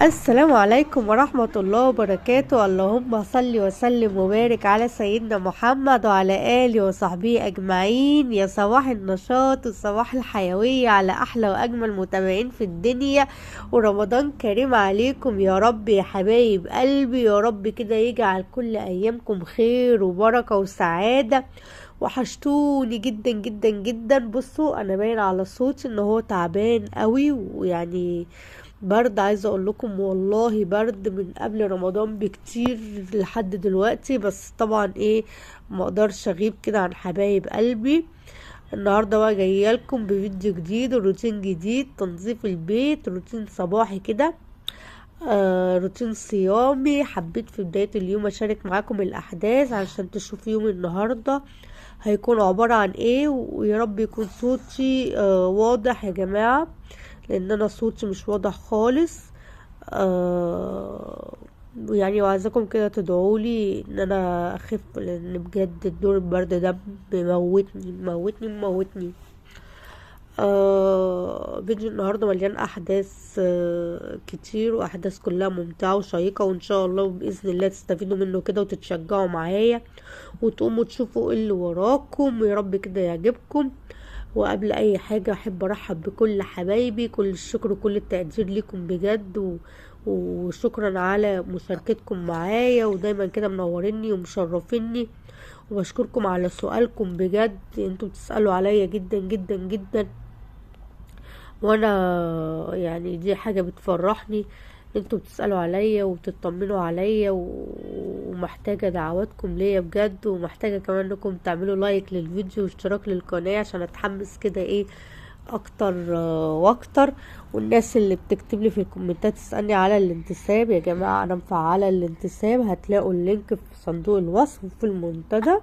السلام عليكم ورحمة الله وبركاته. اللهم صل وسلم وبارك على سيدنا محمد وعلى آله وصحبه أجمعين. يا صباح النشاط وصباح الحيوية على أحلى وأجمل متابعين في الدنيا، ورمضان كريم عليكم يا رب يا حبايب قلبي. يا رب كده يجعل كل أيامكم خير وبركة وسعادة. وحشتوني جدا جدا جدا. بصوا أنا باين على صوتي إن هو تعبان قوي، ويعني برد. عايزه اقول لكم والله برد من قبل رمضان بكتير لحد دلوقتي، بس طبعا ايه، ما اقدرش اغيب كده عن حبايب قلبي. النهارده بقى جايه لكم بفيديو جديد وروتين جديد، تنظيف البيت، روتين صباحي كده، روتين صيامي. حبيت في بداية اليوم اشارك معاكم الاحداث علشان تشوفوا يوم النهاردة هيكون عبارة عن ايه. ويا رب يكون صوتي واضح يا جماعة، لان انا صوتي مش واضح خالص. يعني وعايزاكم كده تدعولي ان انا اخف، لان بجد الدور البرد ده بيموتني موتني موتني. فيديو النهارده مليان احداث كتير، واحداث كلها ممتعه وشيقه، وان شاء الله باذن الله تستفيدوا منه كده وتتشجعوا معايا وتقوموا تشوفوا ايه اللي وراكم، ويا رب كده يعجبكم. وقبل اي حاجه احب ارحب بكل حبايبي، كل الشكر وكل التقدير ليكم بجد وشكرا على مشاركتكم معايا، ودايما كده منوريني ومشرفيني. وبشكركم على سؤالكم بجد، انتوا بتسألوا عليا جدا جدا جدا، وانا يعني دي حاجة بتفرحني. انتوا بتسألوا عليا وبتطمنوا عليا ومحتاجة دعواتكم ليا بجد، ومحتاجة كمان انكم تعملوا لايك للفيديو واشتراك للقناة عشان اتحمس كده ايه اكتر واكتر. والناس اللي بتكتب لي في الكومنتات تسألني على الانتساب، يا جماعة انا مفعلة الانتساب، هتلاقوا اللينك في صندوق الوصف في المنتدى،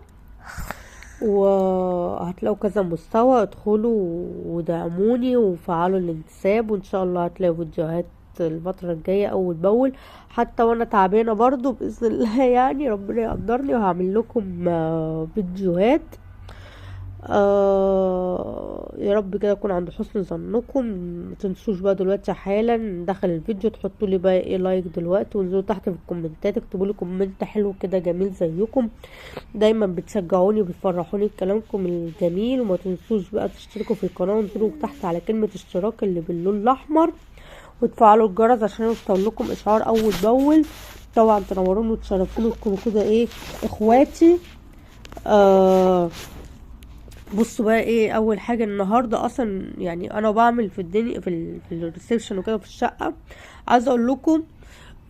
وهتلاقوا كذا مستوى، ادخلوا ودعموني وفعلوا الانتساب، وان شاء الله هتلاقوا فيديوهات الفترة الجاية اول باول، حتى وانا تعبانة برضو بإذن الله. يعني ربنا يقدرني وهعمل لكم فيديوهات. يا رب كده اكون عند حسن ظنكم. ما تنسوش بقى دلوقتي حالا دخل الفيديو تحطوا لي بقى ايه لايك دلوقتي، وانزلوا تحت في الكومنتات اكتبوا لي كومنت حلو كده جميل زيكم، دايما بتشجعوني وبتفرحوني بكلامكم الجميل. وما تنسوش بقى تشتركوا في القناه وانزلوا تحت على كلمه اشتراك اللي باللون الاحمر، وتفعلوا الجرس عشان يوصل لكم اشعار اول باول. طبعا تنوروني وتشرفوني كده ايه اخواتي. آه بصوا بقى ايه اول حاجه النهارده، اصلا يعني انا بعمل في الدنيا في الريسبشن وكده في الشقه. عايزه اقول لكم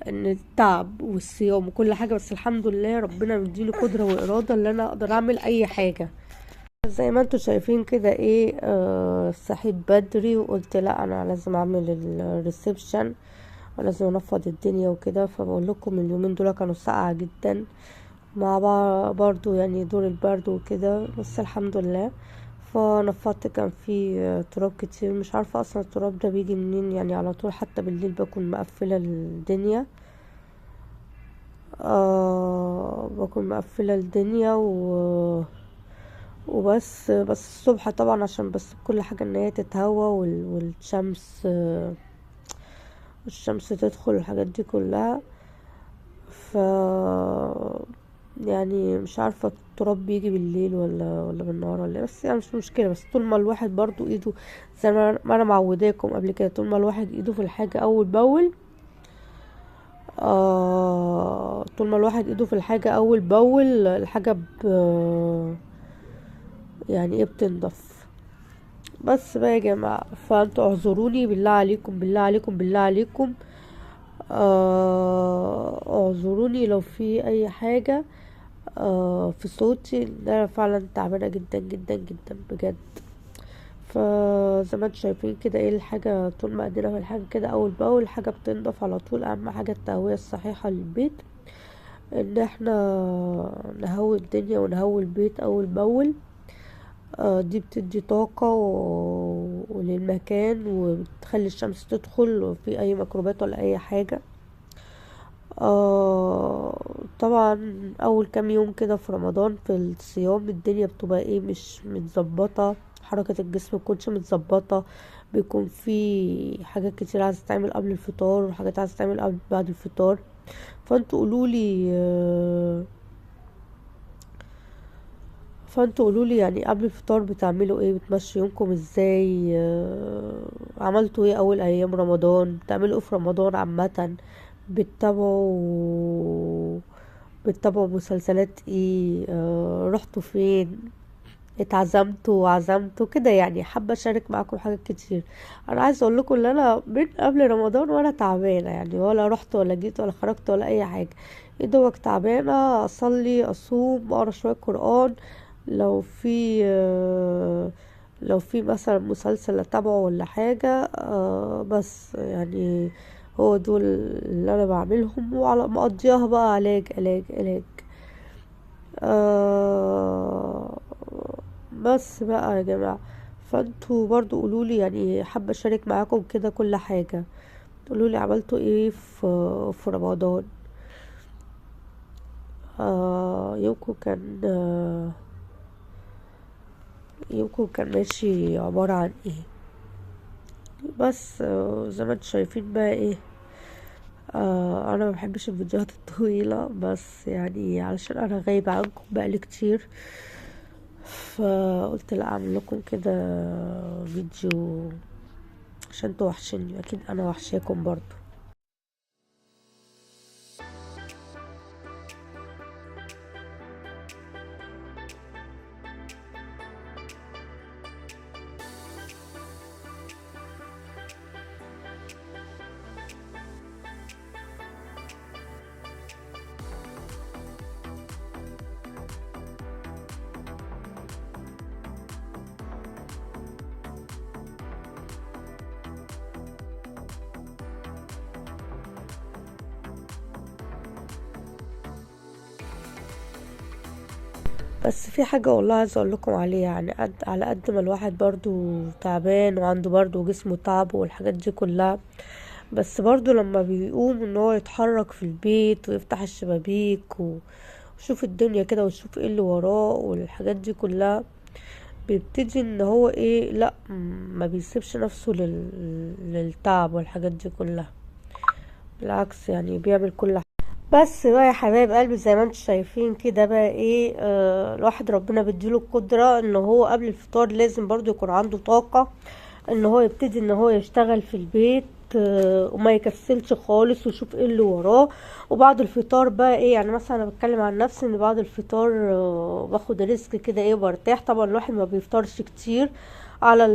ان التعب والصيام وكل حاجه، بس الحمد لله ربنا مديني قدره واراده ان انا اقدر اعمل اي حاجه. زي ما انتوا شايفين كده ايه، صحيت بدري وقلت لا انا لازم اعمل الريسبشن ولازم انفض الدنيا وكده. فبقول لكم اليومين دول كانوا ساقعه جدا مع برضو يعني دور البرد وكده، بس الحمد لله. فنفضت، كان في تراب كتير، مش عارفة اصلا التراب ده بيجي منين، يعني على طول حتى بالليل بكون مقفلة الدنيا. بكون مقفلة الدنيا وبس الصبح طبعا عشان بس كل حاجة ان هي تتهوى والشمس الشمس تدخل والحاجات دي كلها. ف يعني مش عارفة التراب بيجي بالليل ولا بالنهار ولا إيه، بس يعني مش مشكلة. بس طول ما الواحد برضو ايده زي ما انا معوداكم قبل كده، طول ما الواحد ايده في الحاجة اول باول، طول ما الواحد ايده في الحاجة اول باول الحاجة يعني ايه بتنضف. بس بقى يا جماعة، فانتوا اعذروني بالله عليكم بالله عليكم بالله عليكم. اعذروني لو في اي حاجة في صوتي، إن انا فعلا تعبانه جدا جدا جدا بجد. فزي ما انتوا شايفين كده ايه الحاجه، طول ما ايدينا في الحاجه كده اول باول الحاجه بتنضف على طول. اهم حاجه التهويه الصحيحه للبيت، ان احنا نهوي الدنيا ونهوي البيت اول باول. دي بتدي طاقة وللمكان، وبتخلي الشمس تدخل وفي اي ميكروبات ولا اي حاجة. طبعا اول كام يوم كده في رمضان في الصيام الدنيا بتبقى ايه مش متظبطه، حركة الجسم متكونش متظبطة، بيكون في حاجات كتير عايزة تتعمل قبل الفطار وحاجات عايزة تتعمل قبل بعد الفطار. فانتوا قولولي يعني قبل الفطار بتعملوا ايه، بتمشوا يومكم ازاي، عملتوا ايه اول ايام رمضان، بتعملوا ايه في رمضان عامة، بتتابعوا مسلسلات ايه، رحتوا فين، اتعزمتوا وعزمتوا كده. يعني حابة اشارك معاكم حاجات كتير. انا عايزه اقول لكم ان انا من قبل رمضان وانا تعبانه، يعني ولا رحت ولا جيت ولا خرجت ولا اي حاجه، يا دوبك تعبانه، اصلي اصوم اقرا شويه قران، لو في مثلا مسلسل اتابعه ولا حاجه، بس يعني هو دول اللي انا بعملهم، وعلى مقضيها بقى علاج علاج علاج. آه بس بقى يا جماعة، فانتوا برضو قولولي، يعني حابة اشارك معاكم كده كل حاجة. قولولي عملتوا ايه في رمضان، يومكم كان ماشي عبارة عن ايه. بس زي ما انتوا شايفين بقى ايه، انا ما بحبش الفيديوهات الطويلة، بس يعني علشان انا غايبة عنكم بقالي كتير، فقلت لا اعمل لكم كده فيديو عشان انتوا وحشني، اكيد انا وحشاكم برضو. بس في حاجة والله عايزة اقول لكم عليها، يعني على قد ما الواحد برضو تعبان وعنده برضو جسمه تعب والحاجات دي كلها، بس برضو لما بيقوم ان هو يتحرك في البيت ويفتح الشبابيك ويشوف الدنيا كده ويشوف ايه اللي وراه والحاجات دي كلها، بيبتدي ان هو ايه، لا ما بيسيبش نفسه للتعب والحاجات دي كلها، بالعكس يعني بيعمل كل حاجة. بس بقى يا حبايب قلبي، زي ما انتم شايفين كده بقى ايه، الواحد ربنا بيديله القدرة ان هو قبل الفطار لازم برضو يكون عنده طاقة ان هو يبتدي ان هو يشتغل في البيت، وما يكسلش خالص ويشوف ايه اللي وراه. وبعد الفطار بقى ايه، يعني مثلا انا بتكلم عن نفسي ان بعد الفطار باخد ريسك كده ايه، برتاح. طبعا الواحد ما بيفطرش كتير على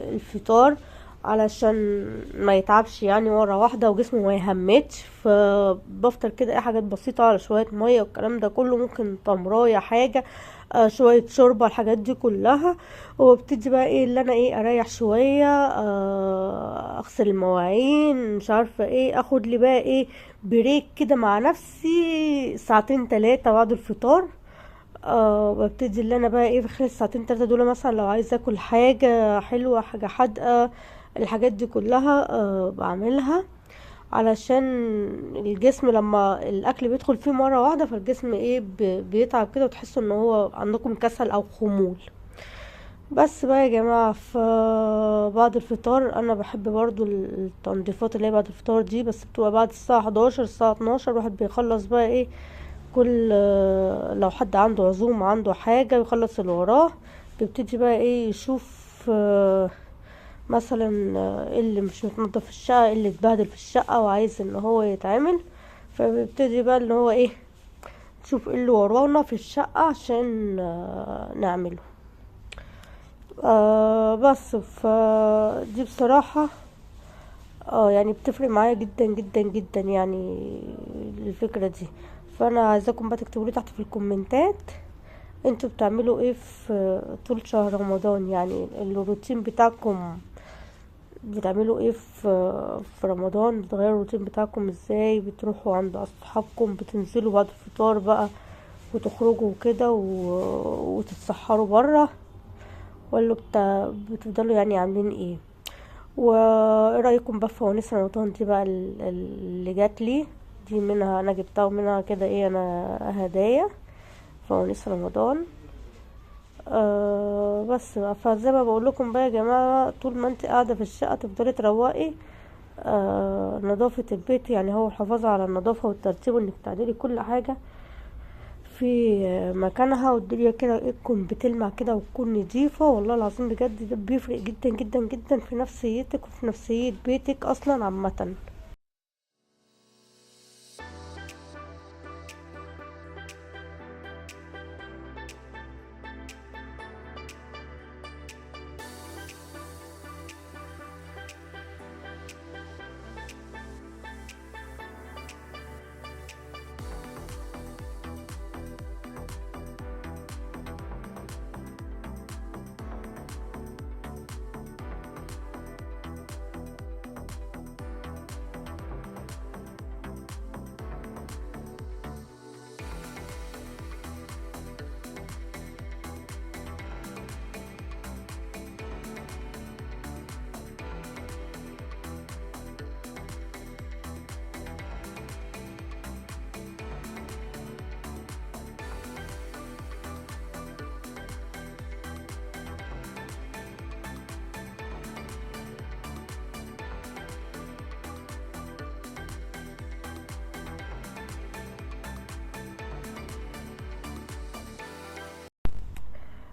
الفطار علشان ما يتعبش يعني مرة واحدة وجسمه ما يهمتش، فبفطر كده ايه، حاجات بسيطة على شوية مية والكلام ده كله، ممكن تمراية حاجة، شوية شوربة، الحاجات دي كلها. وابتدي بقى ايه اللي انا ايه، اريح شوية، اغسل المواعين، مش عارفة ايه، اخد لي بقى ايه بريك كده مع نفسي ساعتين تلاتة بعد الفطار. ببتدي اللي انا بقى ايه في خلال الساعتين تلاتة دول، مثلا لو عايزة اكل حاجة حلوة حاجة حادقة، الحاجات دي كلها بعملها علشان الجسم لما الاكل بيدخل فيه مرة واحدة، فالجسم ايه بيتعب كده وتحس ان هو عندكم كسل او خمول. بس بقى يا جماعة، بعد الفطار انا بحب برضو التنظيفات اللي هي بعد الفطار دي، بس بتبقى بعد الساعة 11 الساعة 12 الواحد بيخلص بقى ايه كل، لو حد عنده عزومة عنده حاجة يخلص اللي وراه، بيبتدي بقى ايه يشوف مثلا إيه اللي مش متنضف في الشقة، إيه اللي اتبهدل في الشقة وعايز ان هو يتعمل، فبيبتدي بقى ان هو ايه نشوف ايه اللي ورانا في الشقة عشان نعمله. بس دي بصراحة يعني بتفرق معايا جدا جدا جدا يعني الفكرة دي. فانا عايزاكم بقى تكتبوا لي تحت في الكومنتات انتوا بتعملوا ايه في طول شهر رمضان، يعني الروتين بتاعكم بتعملوا ايه في رمضان، بتغيروا الروتين بتاعكم ازاي، بتروحوا عند اصحابكم، بتنزلوا بعد الفطار بقى وتخرجوا كده وتتسحروا برا، ولا بتفضلوا يعني عاملين ايه. وايه رايكم بقى في فوانيس رمضان دي بقى اللي جات لي دي، منها انا جبتها ومنها كده ايه انا هدايا فوانيس رمضان. بس بقى فزي ما بقول لكم بقى يا جماعه، طول ما انت قاعده في الشقه تفضلي تروقي نظافه البيت، يعني هو الحفاظ على النظافه والترتيب، وانك تعدلي كل حاجه في مكانها، والدنيا كده ايه تكون بتلمع كده وتكون نضيفه. والله العظيم بجد ده بيفرق جدا جدا جدا في نفسيتك وفي نفسيه بيتك اصلا عامه.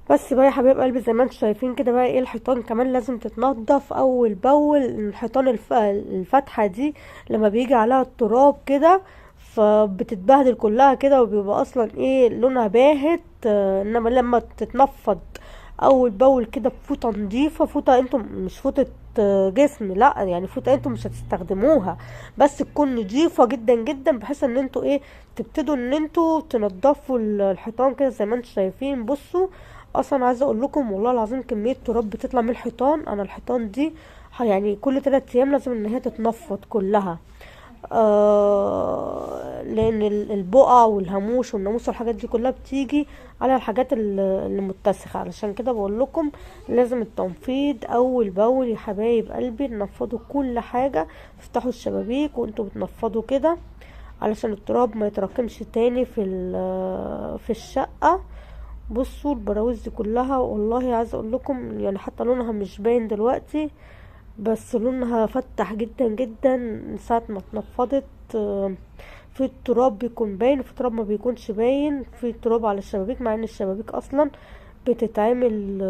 بس بقى يا حبايب قلبي، زي ما انتم شايفين كده بقى ايه، الحيطان كمان لازم تتنضف اول باول. الحيطان الفاتحه دي لما بيجي عليها التراب كده فبتتبهدل كلها كده، وبيبقى اصلا ايه لونها باهت. انما لما تتنفض اول باول كده بفوطه نضيفه، فوطه انتم مش فوطه جسم، لا يعني فوطه انتم مش هتستخدموها، بس تكون نضيفه جدا جدا، بحيث ان انتوا ايه تبتدوا ان انتوا تنضفوا الحيطان كده زي ما انتم شايفين. بصوا، اصلا عايزه اقول لكم والله العظيم كميه تراب بتطلع من الحيطان. انا الحيطان دي يعني كل 3 ايام لازم ان هي تتنفض كلها. لان البقع والهاموش والناموس والحاجات دي كلها بتيجي على الحاجات اللي متسخه. علشان كده بقول لكم لازم التنفيض اول باول يا حبايب قلبي. ننفضوا كل حاجه، افتحوا الشبابيك وانتوا بتنفضوا كده علشان التراب ما يتراكمش تاني في الشقه. بصوا البراويز دي كلها والله عايزه اقول لكم يعني حتى لونها مش باين دلوقتي، بس لونها فتح جدا جدا من ساعه ما اتنفضت. في التراب بيكون باين وفي التراب ما بيكونش باين. في تراب على الشبابيك مع ان الشبابيك اصلا بتتعمل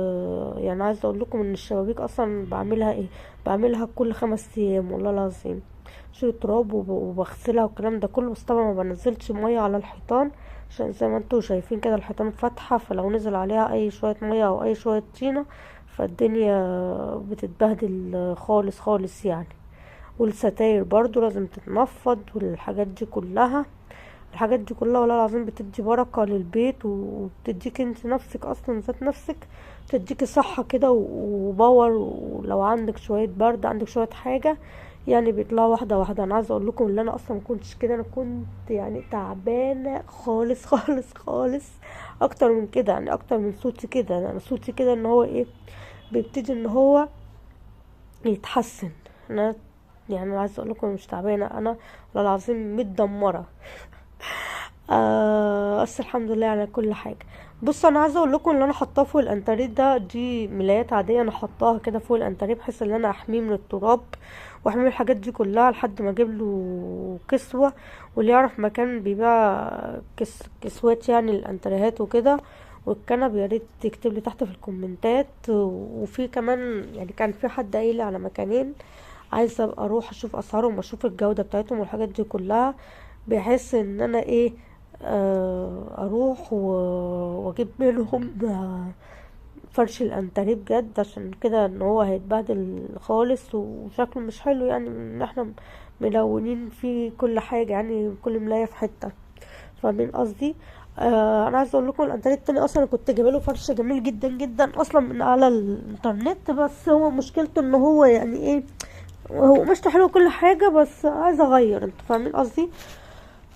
يعني عايزه اقول لكم ان الشبابيك اصلا بعملها ايه، بعملها كل 5 ايام والله العظيم. شيل التراب وبغسلها والكلام ده كله، بس طبعا ما بنزلش ميه على الحيطان عشان زي ما انتوا شايفين كده الحيطان فاتحه، فلو نزل عليها اي شويه ميه او اي شويه طينه فالدنيا بتتبهدل خالص خالص يعني. والستاير برضو لازم تتنفض، والحاجات دي كلها، الحاجات دي كلها والله العظيم بتدي بركة للبيت، وبتديك انت نفسك اصلا ذات نفسك، بتديكي صحة كده وباور. ولو عندك شوية برد عندك شوية حاجة يعني بيطلعوا واحدة واحدة. انا عايزة اقول لكم ان انا اصلا ما كنتش كده، انا كنت يعني تعبانة خالص خالص خالص، اكتر من كده يعني اكتر من صوتي كده. انا صوتي كده ان هو ايه بيبتدي ان هو يتحسن. انا يعني انا عايزه اقول لكم مش تعبانه انا والله العظيم متدمره. بس الحمد لله على كل حاجه. بص انا عايزه اقول لكم ان انا حاطاه فوق الانتريه ده، دي ملايات عاديه انا حطاها كده فوق الانتريه بحيث ان انا احميه من التراب واحميه من الحاجات دي كلها لحد ما اجيب له كسوه. واللي يعرف مكان بيبيع كسوات يعني الانتريهات وكده والكنب يا ريت تكتب لي تحت في الكومنتات. وفي كمان يعني كان في حد قايل لي على مكانين، عايزه ابقى اروح اشوف اسعارهم واشوف الجوده بتاعتهم والحاجات دي كلها، بحيث ان انا ايه اروح واجيب منهم فرش الانتريه بجد. عشان كده ان هو هيتبهدل خالص وشكله مش حلو، يعني ان احنا ملونين فيه كل حاجه يعني كل ملايه في حته، فاهمين قصدي. انا عايزه اقول لكم الانتريه التاني اصلا أنا كنت جايبه له فرش جميل جدا جدا اصلا من على الانترنت، بس هو مشكلته ان هو يعني ايه هو مش حلو كل حاجة، بس عايزة اغير، انتوا فاهمين قصدي،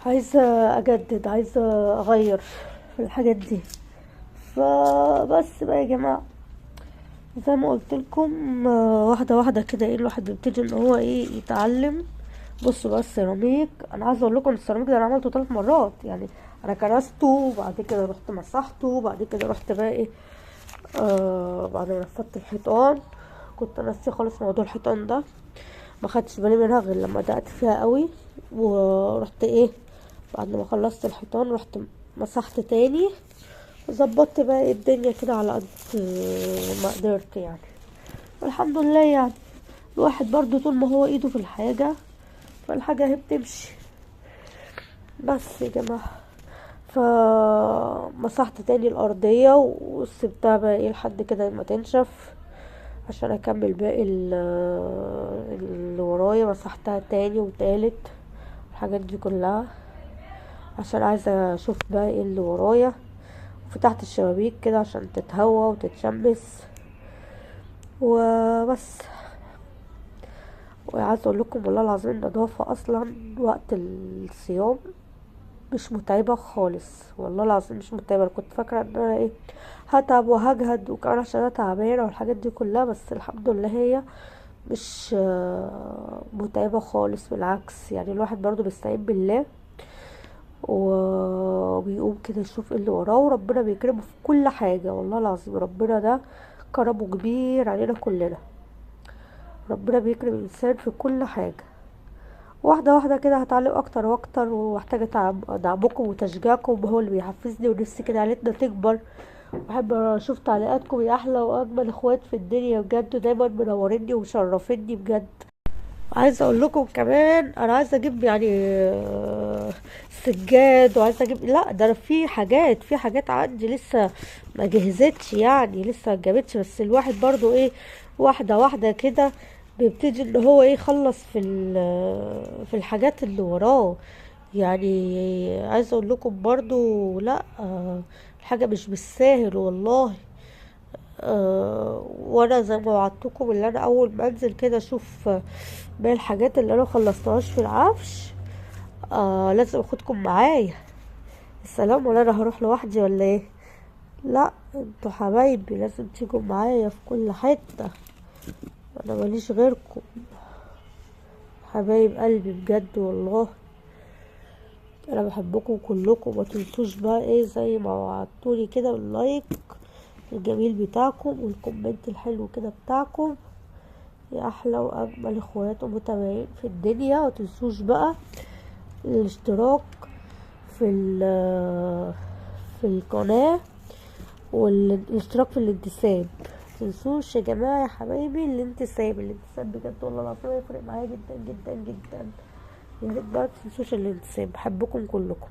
عايزة اجدد، عايزة اغير في الحاجات دي. فبس بقى يا جماعة زي ما قلت لكم واحدة واحدة كده ايه الواحد بيبتدي ان هو ايه يتعلم. بصوا بقى السيراميك، انا عايزه اقول لكم السيراميك ده انا عملته 3 مرات يعني. انا كنسته وبعد كده رحت مسحته وبعد كده رحت بقى ايه بعد ما نفضت الحيطان. كنت ناسيه خالص موضوع الحيطان ده، ما خدتش بالي منها غير لما دقت فيها قوي. ورحت ايه بعد ما خلصت الحيطان رحت مسحت تاني، ظبطت بقى إيه الدنيا كده على قد ما قدرت يعني. والحمد لله يعني، الواحد برضو طول ما هو ايده في الحاجة فالحاجة هي بتمشي. بس يا جماعة، فمسحت تاني الأرضية وسبتها بقى ايه لحد كده ما تنشف عشان اكمل باقي اللي ورايا. مسحتها تاني وتالت الحاجات دي كلها عشان عايزة اشوف بقى ايه اللي ورايا. فتحت الشبابيك كده عشان تتهوى وتتشمس وبس. وعايزة اقول لكم والله العظيم النظافة اصلا وقت الصيام مش متعبة خالص، والله العظيم مش متعبة. أنا كنت فاكرة ان انا ايه هتعب وهجهد وكمان عشان انا تعبانة والحاجات دي كلها، بس الحمد لله هي مش متعبة خالص، بالعكس. يعني الواحد برضو بيستعين بالله وبيقوم كده يشوف ايه اللي وراه، وربنا بيكرمه في كل حاجة. والله العظيم ربنا ده كرمه كبير علينا كلنا، ربنا بيكرم الانسان في كل حاجة. واحدة واحدة كده هتعلم اكتر واكتر، ومحتاجة دعمكم وتشجيعكم هو اللي بيحفزني، ونفسي كده عيلتنا تكبر. بحب اشوف تعليقاتكم يا احلى واجمل اخوات في الدنيا بجد، دايما منوريني ومشرفيني بجد. عايزه اقول لكم كمان انا عايزه اجيب يعني سجاد، وعايزه اجيب، لا ده انا في حاجات عندي لسه ما جهزتش، يعني لسه ما جابتش. بس الواحد برضو ايه واحده واحده كده بيبتدي ان هو ايه يخلص في الحاجات اللي وراه. يعني عايزه اقول لكم برضو لا الحاجه مش بالساهل والله. وانا زي ما وعدتكم اللي انا اول ما انزل كده اشوف باقي الحاجات اللي انا مخلصتهاش في العفش لازم اخدكم معايا. السلام، ولا انا هروح لوحدي ولا ايه؟ لا انتوا حبايبي لازم تيجوا معايا في كل حتة، انا ماليش غيركم، حبايب قلبي بجد والله. انا بحبكم كلكم، ما تنسوش بقى ايه زي ما وعدتوني كده باللايك الجميل بتاعكم والكومنت الحلو كده بتاعكم يا احلى واجمل اخوات ومتابعين في الدنيا. ومتنسوش بقى الاشتراك في في القناة والاشتراك في الانتساب. متنسوش يا جماعة يا حبايبي الانتساب بجد والله العظيم يفرق معايا جدا جدا جدا. يا ريت بقى متنسوش الانتساب، بحبكم كلكم.